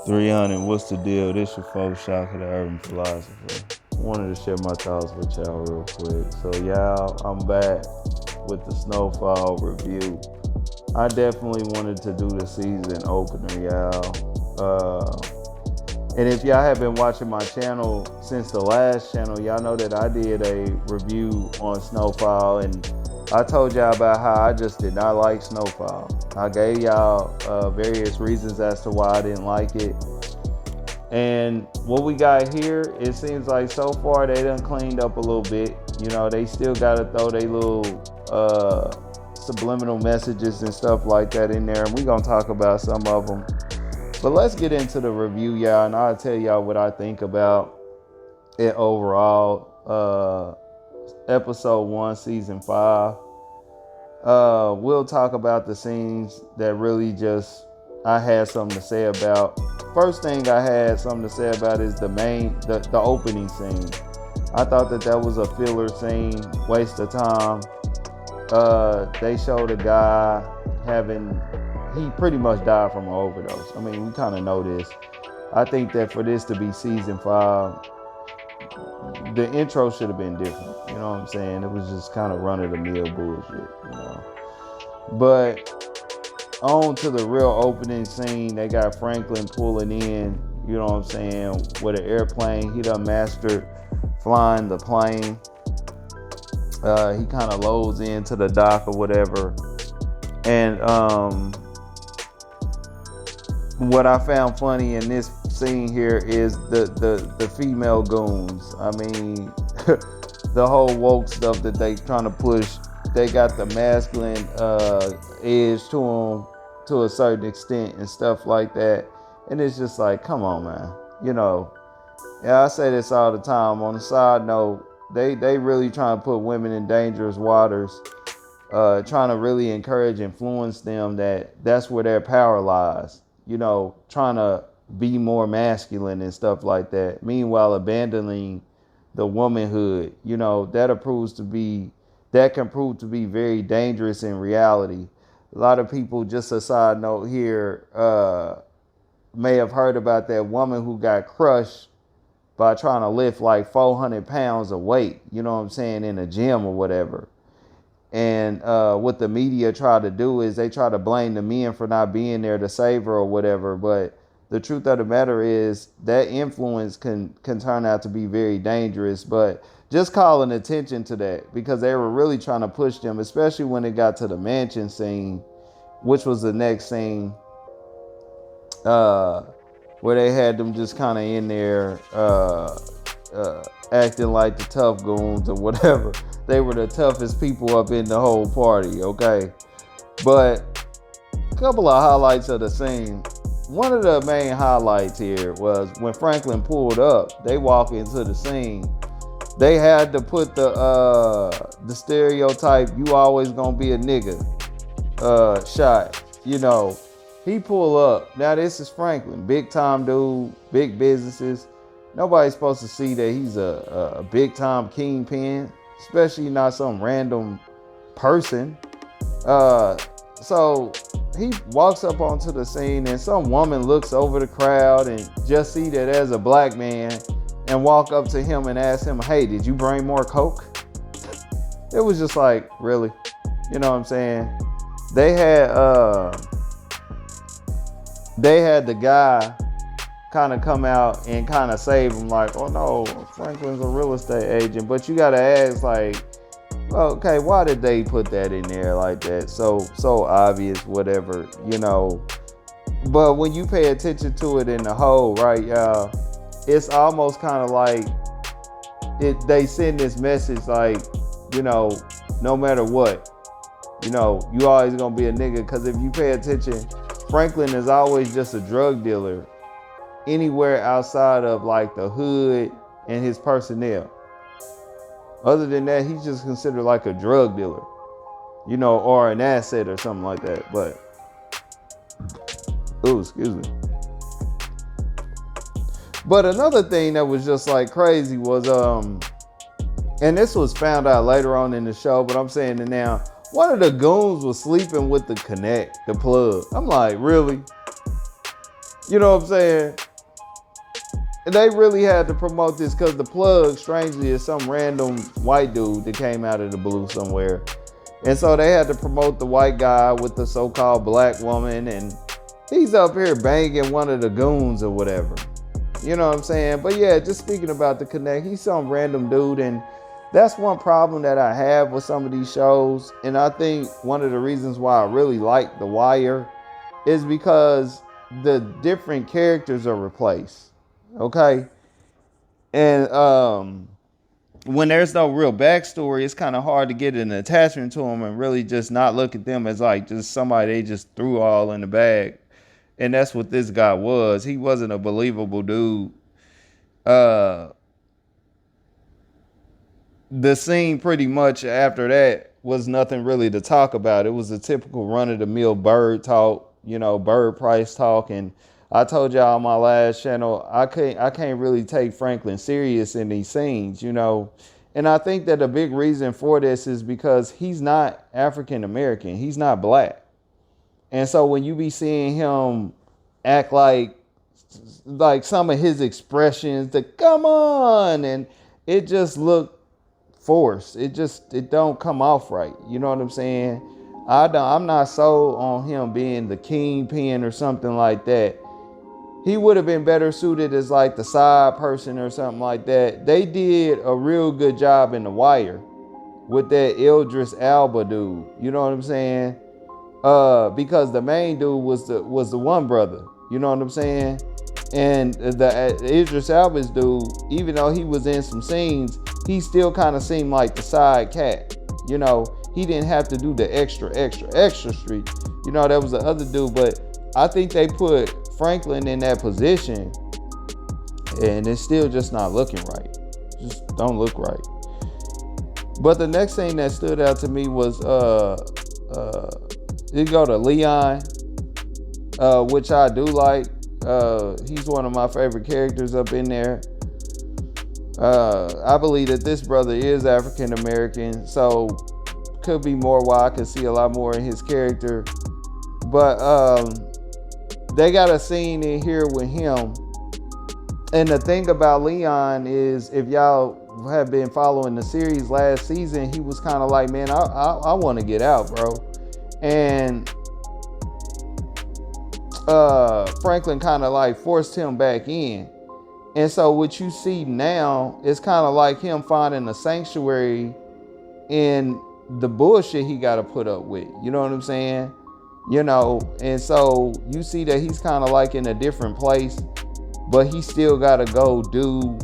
300, what's the deal? This your folks, Shock of the Urban Philosopher. Wanted to share my thoughts with y'all real quick. So y'all, I'm back with the Snowfall review. I definitely wanted to do the season opener, y'all. And if y'all have been watching my channel since the last channel, y'all know that I did a review on Snowfall, and I told y'all about how I just did not like Snowfall. I gave y'all various reasons as to why I didn't like it. And what we got here, it seems like so far they done cleaned up a little bit. You know, they still got to throw their little subliminal messages and stuff like that in there. And we're going to talk about some of them. But let's get into the review, y'all, and I'll tell y'all what I think about it overall. Episode 1, season 5. We'll talk about the scenes that really just I had something to say about. First thing I had something to say about is the opening scene. I thought that was a filler scene, waste of time. They showed a guy he pretty much died from an overdose. I mean, we kind of know this. I think that for this to be season 5, the intro should have been different. You know what I'm saying? It was just kind of run-of-the-mill bullshit, you know. But on to the real opening scene, they got Franklin pulling in, you know what I'm saying, with an airplane. He done mastered flying the plane. He kind of loads into the dock or whatever. And what I found funny in this scene here is the female goons. I mean, the whole woke stuff that they trying to push. They got the masculine edge to them to a certain extent and stuff like that. And it's just like, come on, man. You know, yeah, I say this all the time. On the side note, they really trying to put women in dangerous waters. Trying to really influence them that's where their power lies. You know, trying to be more masculine and stuff like that. Meanwhile, abandoning the womanhood, you know, that can prove to be very dangerous in reality. A lot of people, just a side note here, may have heard about that woman who got crushed by trying to lift like 400 pounds of weight, you know what I'm saying, in a gym or whatever. And what the media try to do is they try to blame the men for not being there to save her or whatever. But the truth of the matter is that influence can turn out to be very dangerous. But just calling attention to that, because they were really trying to push them, especially when it got to the mansion scene, which was the next scene, where they had them just kind of in there acting like the tough goons or whatever. They were the toughest people up in the whole party, okay? But a couple of highlights of the scene. One of the main highlights here was when Franklin pulled up, they walk into the scene. They had to put the stereotype, you always gonna be a nigga shot. You know, he pull up. Now this is Franklin, big time dude, big businesses. Nobody's supposed to see that he's a big time kingpin, especially not some random person. So he walks up onto the scene, and some woman looks over the crowd and just see that there's a black man and walk up to him and ask him, hey, did you bring more coke? It was just like, really? You know what I'm saying? They had the guy kind of come out and kind of save him, like, oh no, Franklin's a real estate agent. But you gotta ask, like, okay, why did they put that in there like that? So obvious, whatever, you know. But when you pay attention to it in the whole, right, y'all, it's almost kind of like they send this message like, you know, no matter what, you know, you always gonna be a nigga. Because if you pay attention, Franklin is always just a drug dealer anywhere outside of like the hood and his personnel. Other than that, he's just considered like a drug dealer, you know, or an asset or something like that. But, ooh, excuse me. But another thing that was just like crazy was, and this was found out later on in the show, but I'm saying it now. One of the goons was sleeping with the plug. I'm like, really? You know what I'm saying? And they really had to promote this because the plug, strangely, is some random white dude that came out of the blue somewhere. And so they had to promote the white guy with the so-called black woman, and he's up here banging one of the goons or whatever. You know what I'm saying? But yeah, just speaking about the connect, he's some random dude, and that's one problem that I have with some of these shows. And I think one of the reasons why I really like The Wire is because the different characters are replaced. Okay? And when there's no real backstory, it's kind of hard to get an attachment to them and really just not look at them as like just somebody they just threw all in the bag. And that's what this guy was. He wasn't a believable dude. The scene pretty much after that was nothing really to talk about. It was a typical run-of-the-mill bird talk, bird price talk. And I told y'all on my last channel, I can't really take Franklin serious in these scenes, And I think that a big reason for this is because he's not African American. He's not black. And so when you be seeing him act like some of his expressions, the come on, and it just looked forced. It don't come off right. You know what I'm saying? I'm not sold on him being the kingpin or something like that. He would have been better suited as like the side person or something like that. They did a real good job in The Wire with that Idris Elba dude. You know what I'm saying? Because the main dude was the one brother. You know what I'm saying? And the Idris Elba's dude, even though he was in some scenes, he still kind of seemed like the side cat. He didn't have to do the extra street. That was the other dude. But I think they put Franklin in that position, and it's still just not looking right. Just don't look right. But the next thing that stood out to me was you go to Leon, which I do like. He's one of my favorite characters up in there. I believe that this brother is African American, so could be more why I could see a lot more in his character. But they got a scene in here with him. And the thing about Leon is, if y'all have been following the series last season, he was kind of like, man, I want to get out, bro. And Franklin kind of like forced him back in. And so what you see now is kind of like him finding a sanctuary in the bullshit he got to put up with. You know what I'm saying? And so you see that he's kind of like in a different place, but he still got to go do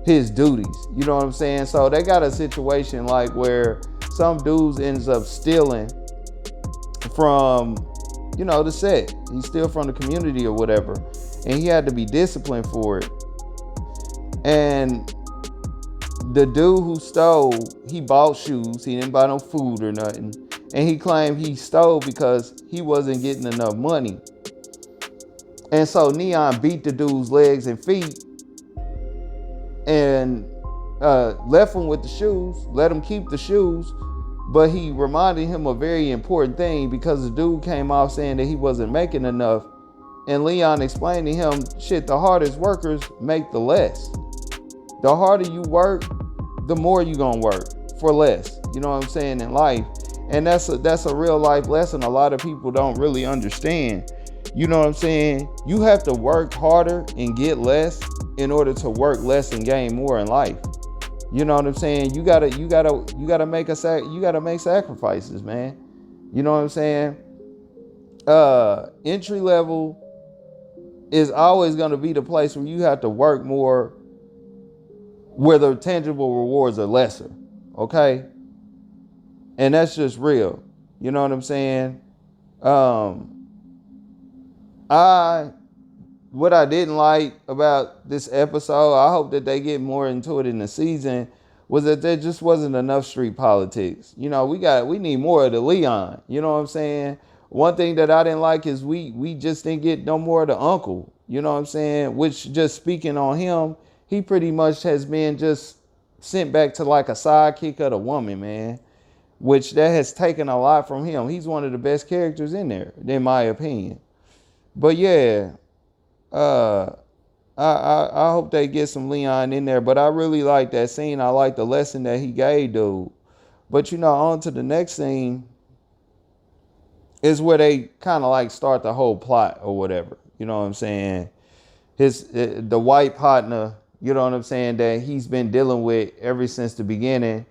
his duties. You know what I'm saying? So they got a situation like where some dudes ends up stealing from, the set. He's still from the community or whatever. And he had to be disciplined for it. And the dude who stole, he bought shoes. He didn't buy no food or nothing. And he claimed he stole because he wasn't getting enough money. And so Neon beat the dude's legs and feet and left him with the shoes, let him keep the shoes. But he reminded him a very important thing, because the dude came off saying that he wasn't making enough. And Leon explained to him, shit, the hardest workers make the less. The harder you work, the more you gonna work for less. You know what I'm saying, in life. And that's a real life lesson a lot of people don't really understand. You know what I'm saying? You have to work harder and get less in order to work less and gain more in life. You know what I'm saying? You gotta make sacrifices, man. You know what I'm saying? Entry level is always gonna be the place where you have to work more, where the tangible rewards are lesser. Okay? And that's just real. You know what I'm saying? What I didn't like about this episode, I hope that they get more into it in the season, was that there just wasn't enough street politics. We need more of the Leon. You know what I'm saying? One thing that I didn't like is we just didn't get no more of the uncle. You know what I'm saying? Which, just speaking on him, he pretty much has been just sent back to like a sidekick of the woman, man. Which that has taken a lot from him. He's one of the best characters in there, in my opinion. But yeah, Uh, I hope they get some Leon in there, but I really like that scene. I like the lesson that he gave, dude. But on to the next scene is where they kind of like start the whole plot or whatever. You know what I'm saying? The white partner, you know what I'm saying, that he's been dealing with ever since the beginning,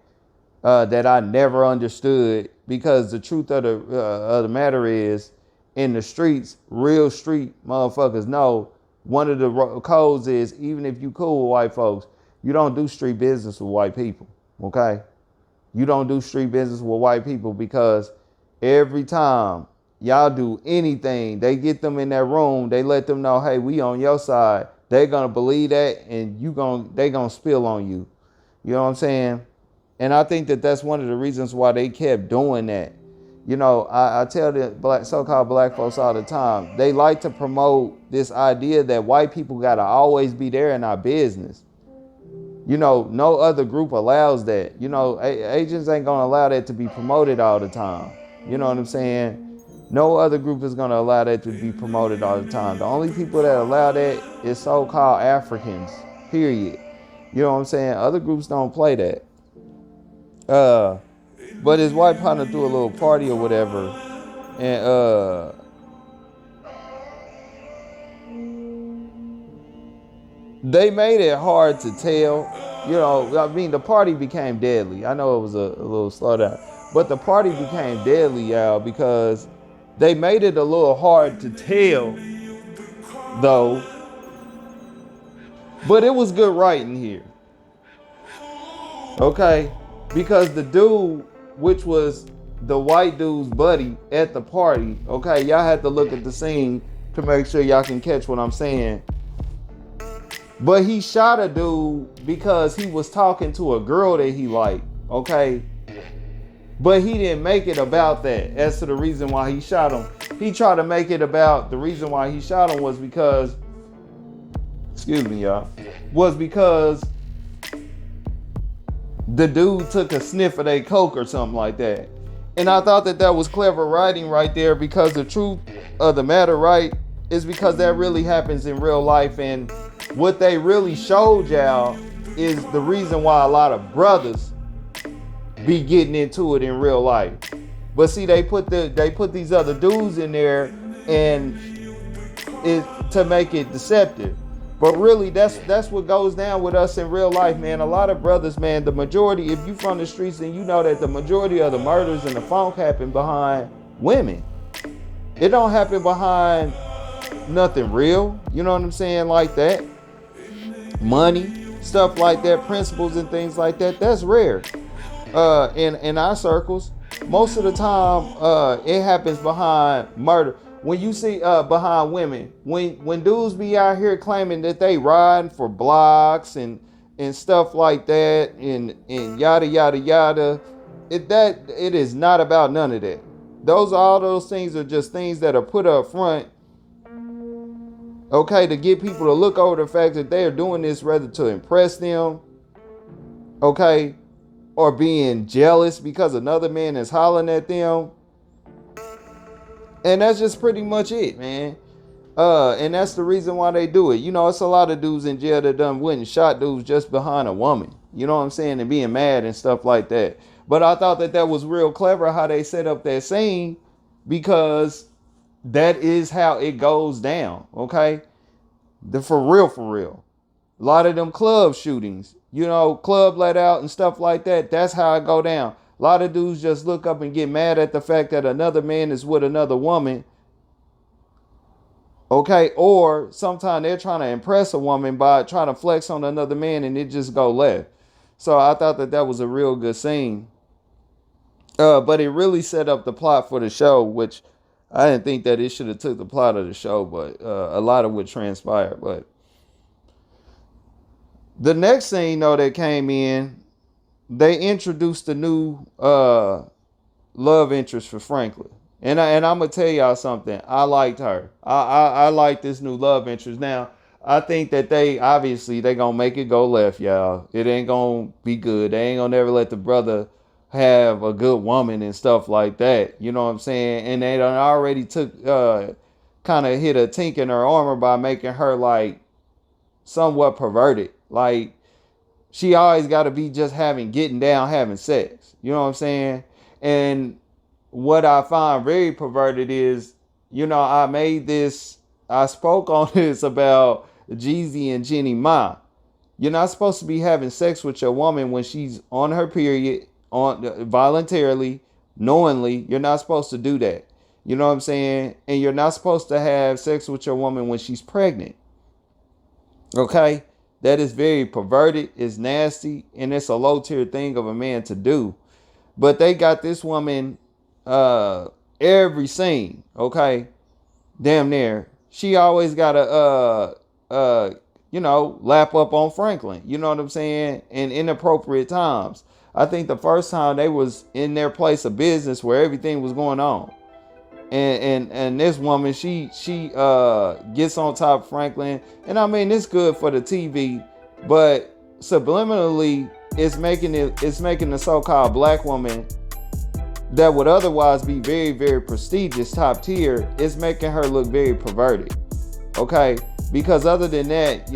that I never understood, because the truth of the matter is, in the streets, real street motherfuckers know one of the codes is, even if you cool with white folks, you don't do street business with white people. Okay? You don't do street business with white people, because every time y'all do anything, they get them in that room, they let them know, hey, we on your side. They're gonna believe that, and they gonna spill on you. You know what I'm saying? And I think that that's one of the reasons why they kept doing that. I tell the so-called black folks all the time, they like to promote this idea that white people gotta always be there in our business. No other group allows that. Agents ain't gonna allow that to be promoted all the time. You know what I'm saying? No other group is gonna allow that to be promoted all the time. The only people that allow that is so-called Africans, period. You know what I'm saying? Other groups don't play that. But his white partner threw a little party or whatever, and they made it hard to tell. The party became deadly. I know it was a little slow down, but the party became deadly, y'all, because they made it a little hard to tell, though. But it was good writing here, okay? Because the dude, which was the white dude's buddy at the party, okay, y'all had to look at the scene to make sure y'all can catch what I'm saying. But he shot a dude because he was talking to a girl that he liked, okay? But he didn't make it about that as to the reason why he shot him. He tried to make it about the reason why he shot him was because, excuse me, y'all, was because the dude took a sniff of their coke or something like that. And I thought that was clever writing right there, because the truth of the matter, right, is because that really happens in real life. And what they really showed y'all is the reason why a lot of brothers be getting into it in real life. But see, they put these other dudes in there and to make it deceptive. But really, that's what goes down with us in real life, man. A lot of brothers, man, the majority, if you from the streets, then you know that the majority of the murders and the funk happen behind women. It don't happen behind nothing real. You know what I'm saying? Like that. Money, stuff like that, principles and things like that. That's rare. In our circles, most of the time, it happens behind murder. When you see behind women, when dudes be out here claiming that they riding for blocks and stuff like that, and yada yada yada, it is not about none of that. All those things are just things that are put up front, okay, to get people to look over the fact that they are doing this rather to impress them, okay, or being jealous because another man is hollering at them. And that's just pretty much it, man. And that's the reason why they do it. It's a lot of dudes in jail that done went and shot dudes just behind a woman. You know what I'm saying? And being mad and stuff like that. But I thought that was real clever how they set up that scene, because that is how it goes down, okay? For real. A lot of them club shootings, club let out and stuff like that. That's how it go down. A lot of dudes just look up and get mad at the fact that another man is with another woman. Okay, or sometimes they're trying to impress a woman by trying to flex on another man, and it just go left. So I thought that was a real good scene. But it really set up the plot for the show, which I didn't think that it should have took the plot of the show, but a lot of what transpired. But the next scene, though, that came in, they introduced the new love interest for Franklin. And I'm going to tell y'all something. I liked her. I like this new love interest. Now, I think that they going to make it go left, y'all. It ain't going to be good. They ain't going to never let the brother have a good woman and stuff like that. You know what I'm saying? And they done already took kind of hit a tink in her armor by making her like somewhat perverted. Like she always got to be just getting down, having sex. You know what I'm saying? And what I find very perverted is, I spoke on this about Jeezy and Jenny Ma. You're not supposed to be having sex with your woman when she's on her period, on voluntarily, knowingly. You're not supposed to do that. You know what I'm saying? And you're not supposed to have sex with your woman when she's pregnant. Okay? That is very perverted, it's nasty, and it's a low tier thing of a man to do. But they got this woman every scene, okay? Damn near. She always got to lap up on Franklin. You know what I'm saying? In inappropriate times. I think the first time they was in their place of business where everything was going on. And this woman, she gets on top of Franklin. And I mean, it's good for the TV, but subliminally it's making the so-called black woman that would otherwise be very, very prestigious, top tier, is making her look very perverted. Okay? Because other than that,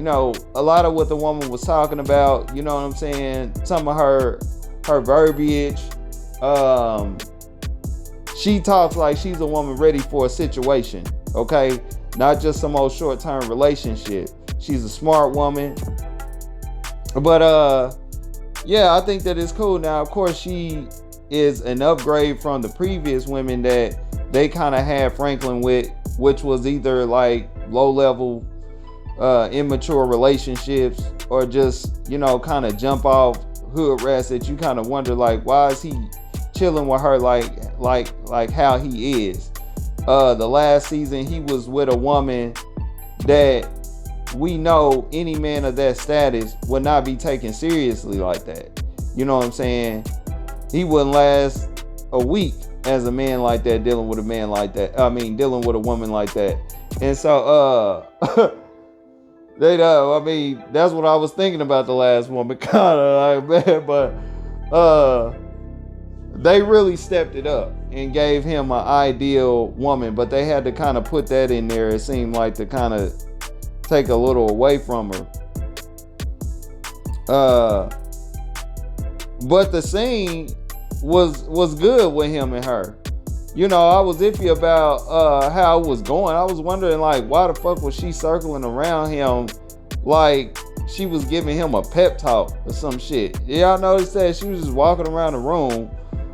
a lot of what the woman was talking about, you know what I'm saying? Some of her verbiage, she talks like she's a woman ready for a situation, okay? Not just some old short-term relationship. She's a smart woman. But, yeah, I think that it's cool. Now, of course, she is an upgrade from the previous women that they kind of had Franklin with, which was either like low-level, immature relationships, or just, kind of jump off hood rats that you kind of wonder, like, why is he chilling with her like how he is. The last season he was with a woman that we know any man of that status would not be taken seriously like that. You know what I'm saying? He wouldn't last a week as a man like that, dealing with a man like that. I mean, dealing with a woman like that. And so that's what I was thinking about the last woman, kind of like, man, but they really stepped it up and gave him an ideal woman, but they had to kind of put that in there. It seemed like to kind of take a little away from her. But the scene was good with him and her. I was iffy about how it was going. I was wondering, like, why the fuck was she circling around him like she was giving him a pep talk or some shit? Y'all noticed that she was just walking around the room.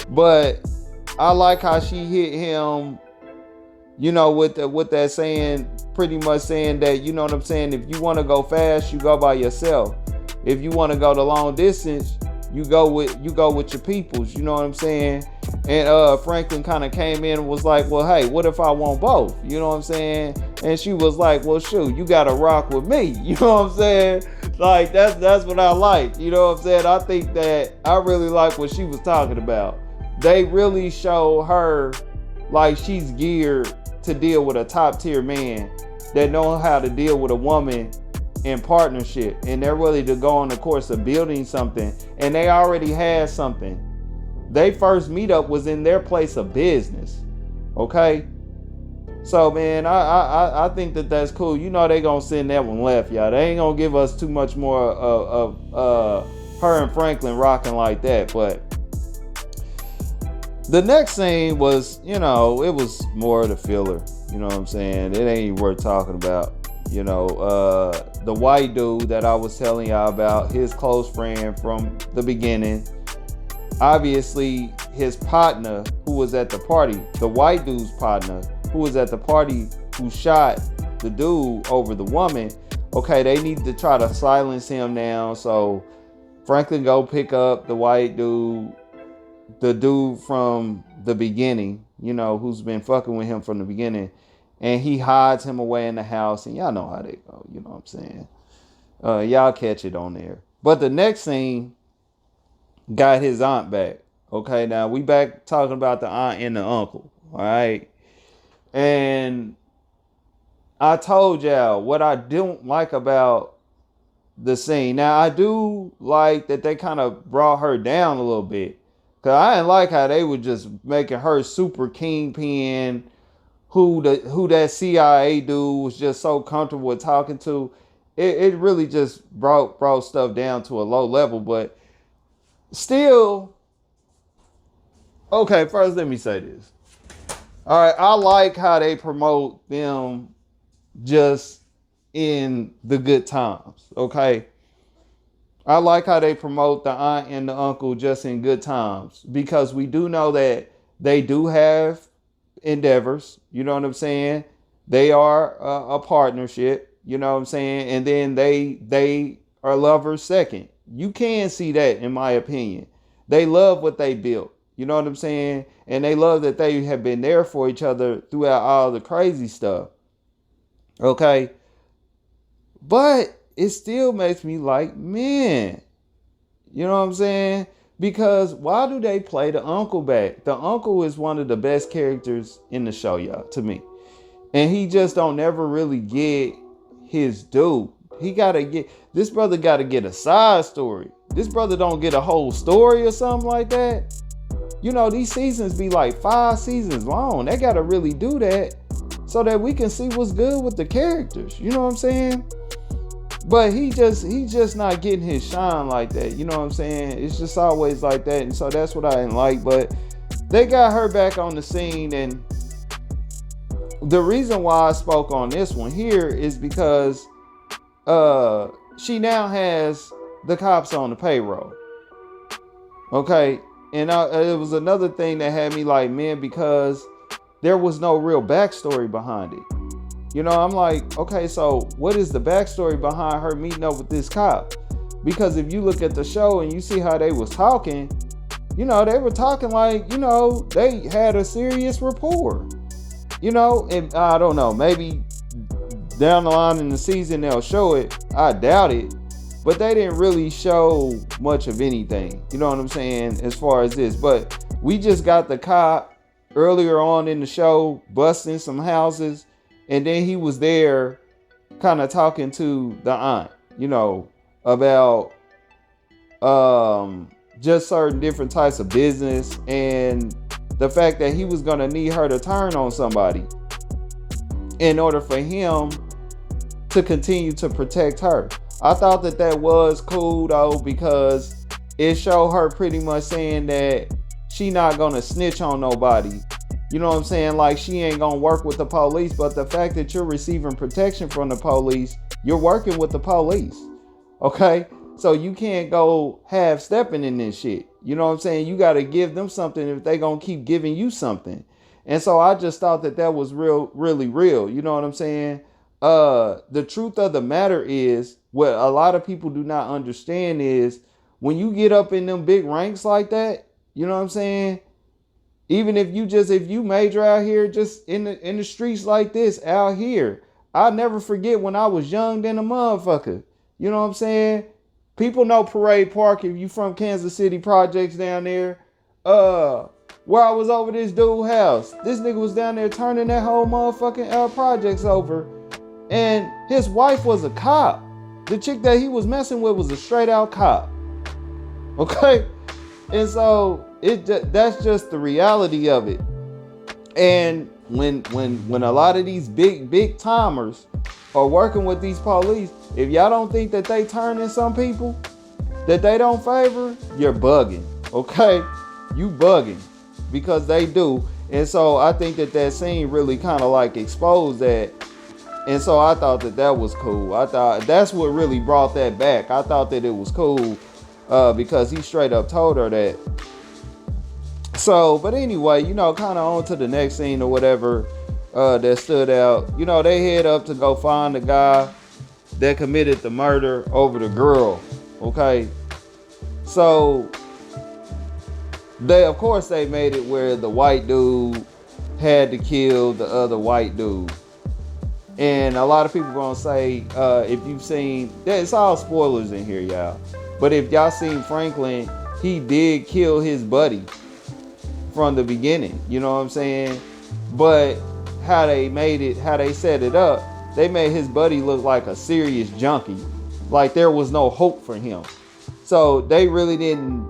But I like how she hit him, with that saying, pretty much saying that, you know what I'm saying, if you want to go fast, you go by yourself. If you want to go the long distance, you go with your peoples, you know what I'm saying? And Franklin kind of came in and was like, well, hey, what if I want both? You know what I'm saying? And she was like, well, shoot, you gotta rock with me. You know what I'm saying? Like, that's what I like. You know what I'm saying? I think that I really like what she was talking about. They really show her like she's geared to deal with a top tier man that knows how to deal with a woman in partnership, and they're ready to go on the course of building something, and they already had something. They first meetup was in their place of business. Okay, so man, I think that's cool. They gonna send that one left, y'all. They ain't gonna give us too much more of her and Franklin rocking like that. But the next scene was, it was more of the filler. You know what I'm saying? It ain't even worth talking about. The white dude that I was telling y'all about, his close friend from the beginning, obviously his partner who was at the party, the white dude's partner who was at the party, who shot the dude over the woman. Okay, they need to try to silence him now. So Franklin go pick up the white dude, the dude from the beginning, who's been fucking with him from the beginning. And he hides him away in the house. And y'all know how they go. You know what I'm saying? Y'all catch it on there. But the next scene got his aunt back. Okay, now we back talking about the aunt and the uncle. All right. And I told y'all what I don't like about the scene. Now, I do like that they kind of brought her down a little bit. Because I didn't like how they were just making her super kingpin, who that CIA dude was just so comfortable with talking to. It really just brought stuff down to a low level, but still, okay, first let me say this. All right, I like how they promote them just in the good times, okay? I like how they promote the aunt and the uncle just in good times, because we do know that they do have endeavors, you know what I'm saying? They are a partnership, you know what I'm saying? And then they are lovers second. You can see that, in my opinion. They love what they built, you know what I'm saying? And they love that they have been there for each other throughout all the crazy stuff. Okay? But it still makes me like, man, you know what I'm saying? Because why do they play the uncle back? The uncle is one of the best characters in the show, y'all, to me. And he just don't never really get his due. This brother gotta get a side story. This brother don't get a whole story or something like that. You know, these seasons be like 5 seasons long. They gotta really do that so that we can see what's good with the characters. You know what I'm saying? But he just not getting his shine like that. You know what I'm saying? It's just always like that. And so that's what I didn't like. But they got her back on the scene. And the reason why I spoke on this one here is because she now has the cops on the payroll. Okay? And it was another thing that had me like, man, because there was no real backstory behind it. You know, I'm like, okay, so what is the backstory behind her meeting up with this cop? Because if you look at the show and you see how they was talking, you know, they were talking like, you know, they had a serious rapport. You know, and I don't know, maybe down the line in the season they'll show it. I doubt it. But they didn't really show much of anything. You know what I'm saying? As far as this. But we just got the cop earlier on in the show busting some houses. And then he was there kind of talking to the aunt, you know, about just certain different types of business and the fact that he was going to need her to turn on somebody in order for him to continue to protect her. I thought that was cool, though, because it showed her pretty much saying that she not going to snitch on nobody. You know what I'm saying? Like, she ain't gonna work with the police, but the fact that you're receiving protection from the police, you're working with the police. Okay? So you can't go half-stepping in this shit. You know what I'm saying? You gotta give them something if they gonna keep giving you something. And so I just thought that was really real. You know what I'm saying? The truth of the matter is, what a lot of people do not understand is, when you get up in them big ranks like that, you know what I'm saying? Even if you major out here just in the streets like this out here, I'll never forget when I was young than a motherfucker. You know what I'm saying? People know Parade Park if you from Kansas City projects down there. Where I was over this dude's house. This nigga was down there turning that whole motherfucking projects over. And his wife was a cop. The chick that he was messing with was a straight out cop. Okay? And so that's just the reality of it. And when a lot of these big timers are working with these police, if y'all don't think that they turning some people that they don't favor, you're bugging. Okay? You bugging, because they do. And so I think that scene really kind of like exposed that. And so I thought that was cool. I thought that's what really brought that back. I thought that it was cool because he straight up told her that. So, but anyway, you know, kind of on to the next scene or whatever that stood out. You know, they head up to go find the guy that committed the murder over the girl. Okay. So of course they made it where the white dude had to kill the other white dude. And a lot of people gonna say, if you've seen, it's all spoilers in here, y'all. But if y'all seen Franklin, he did kill his buddy from the beginning. You know what I'm saying? But how they set it up, they made his buddy look like a serious junkie. Like there was no hope for him. So they really didn't,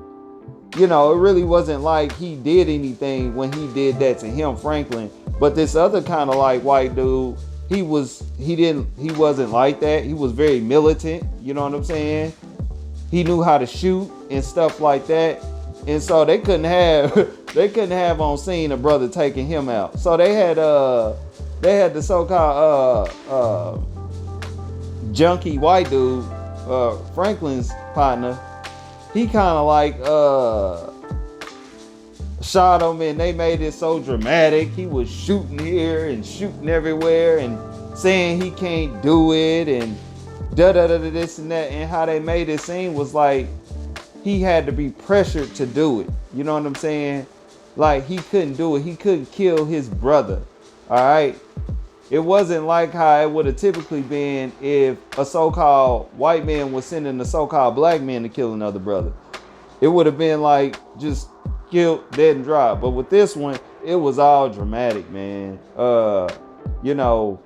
you know, it really wasn't like he did anything when he did that to him, Franklin. But this other kind of like white dude, he wasn't like that. He was very militant, you know what I'm saying? He knew how to shoot and stuff like that. And so they couldn't have on scene a brother taking him out. So they had the so-called junkie white dude, Franklin's partner. He kind of like shot him, and they made it so dramatic. He was shooting here and shooting everywhere and saying he can't do it and this and that. And how they made it seem was like he had to be pressured to do it. You know what I'm saying? Like he couldn't do it. He couldn't kill his brother. All right. It wasn't like how it would have typically been if a so-called white man was sending a so-called black man to kill another brother. It would have been like just killed dead and dry. But with this one, it was all dramatic, man. You know,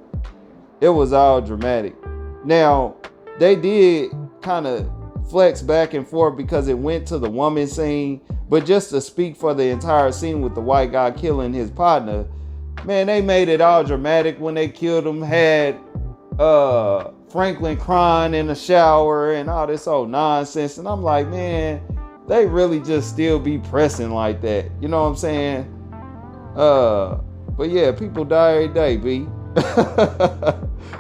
it was all dramatic. Now, they did kind of flex back and forth because it went to the woman scene. But just to speak for the entire scene with the white guy killing his partner, man, they made it all dramatic when they killed him. Had Franklin crying in the shower and all this old nonsense. And I'm like, man, they really just still be pressing like that. You know what I'm saying? But yeah, people die every day, B.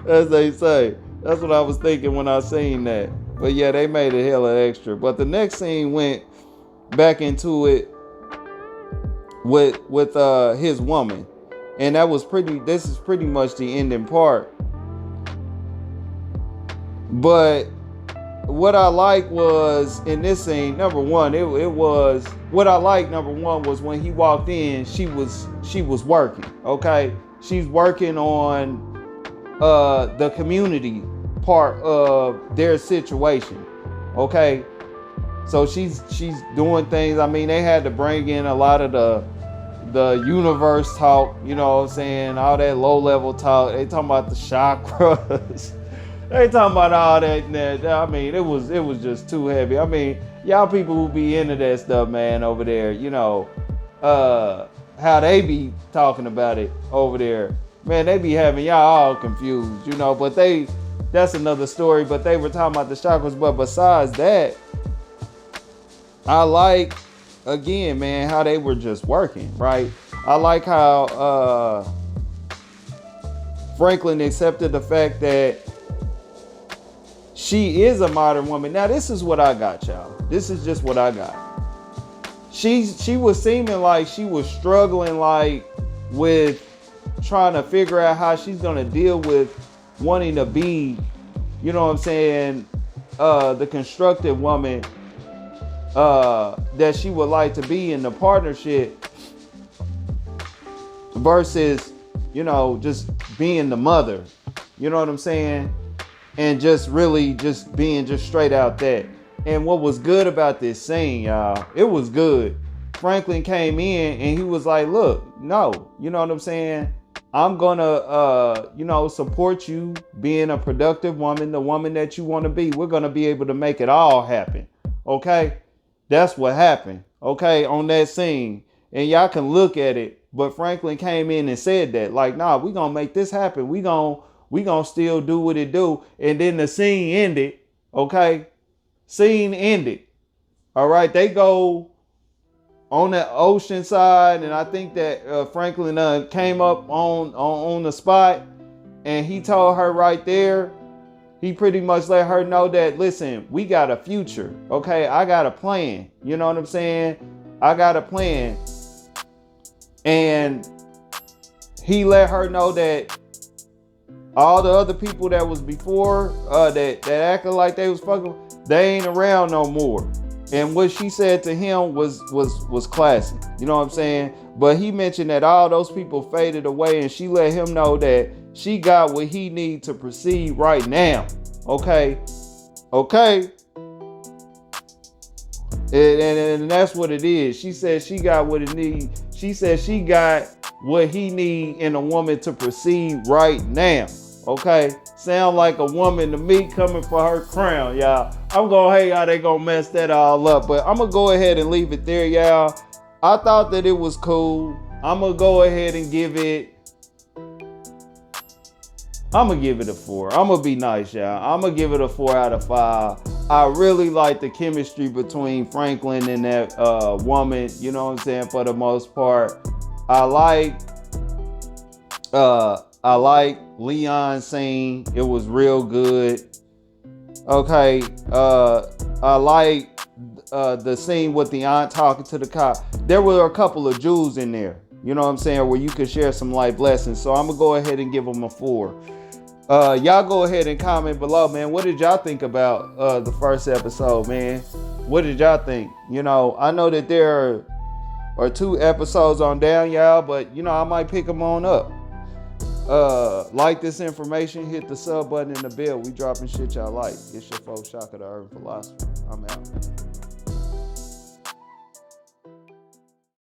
As they say. That's what I was thinking when I seen that. But yeah, they made it hella extra. But the next scene went back into it with his woman. And this is pretty much the ending part. But what I like was in this scene, number one was when he walked in, she was working. Okay. She's working on the community part of their situation. Okay. So she's doing things. I mean, they had to bring in a lot of the universe talk, you know what I'm saying? All that low level talk. They talking about the chakras. They talking about all that and that. I mean, it was just too heavy. I mean, y'all people who be into that stuff, man, over there, you know, how they be talking about it over there. Man, they be having y'all all confused, you know, but that's another story. But they were talking about the chakras. But besides that, I like, again, man, how they were just working, right? I like how Franklin accepted the fact that she is a modern woman. Now, this is what I got, y'all. This is just what I got. She was seeming like she was struggling, like, with trying to figure out how she's going to deal with wanting to be, you know what I'm saying, the constructive woman that she would like to be in the partnership versus, you know, just being the mother, you know what I'm saying? And just really just being just straight out that. And what was good about this scene, y'all, it was good. Franklin came in and he was like, look, no, you know what I'm saying? I'm gonna, you know, support you being a productive woman, the woman that you want to be. We're gonna be able to make it all happen. Okay? That's what happened, okay, on that scene. And y'all can look at it, but Franklin came in and said that, like, nah, we gonna make this happen. We gonna still do what it do. And then the scene ended, okay? Scene ended, all right? They go on the ocean side, and I think that Franklin came up on the spot, and he told her right there, he pretty much let her know that, listen, we got a future, okay? I got a plan, you know what I'm saying? I got a plan. And he let her know that all the other people that was before, that acted like they was fucking, they ain't around no more. And what she said to him was classic, you know what I'm saying? But he mentioned that all those people faded away, and she let him know that she got what he need to proceed right now. Okay. And that's what it is. She said she got what it needs. She said she got what he need in a woman to proceed right now. Okay. Sound like a woman to me coming for her crown, y'all. I'm gonna hate how they gonna mess that all up, but I'm gonna go ahead and leave it there, y'all. I thought that it was cool. I'm gonna go ahead and give it I'm gonna give it a 4. I'm gonna be nice, y'all. I'm gonna give it a 4 out of 5. I really like the chemistry between Franklin and that woman. You know what I'm saying? For the most part, I like Leon's scene. It was real good. Okay. I like the scene with the aunt talking to the cop. There were a couple of Jews in there. You know what I'm saying? Where you could share some life lessons. So I'm gonna go ahead and give them a 4. Y'all go ahead and comment below, man. What did y'all think about the first episode, man? What did y'all think? You know, I know that there are 2 episodes on down, y'all, but you know, I might pick them on up. Like this information, hit the sub button and the bell. We dropping shit y'all like. It's your folks, Shaka the Urban Philosopher. I'm out.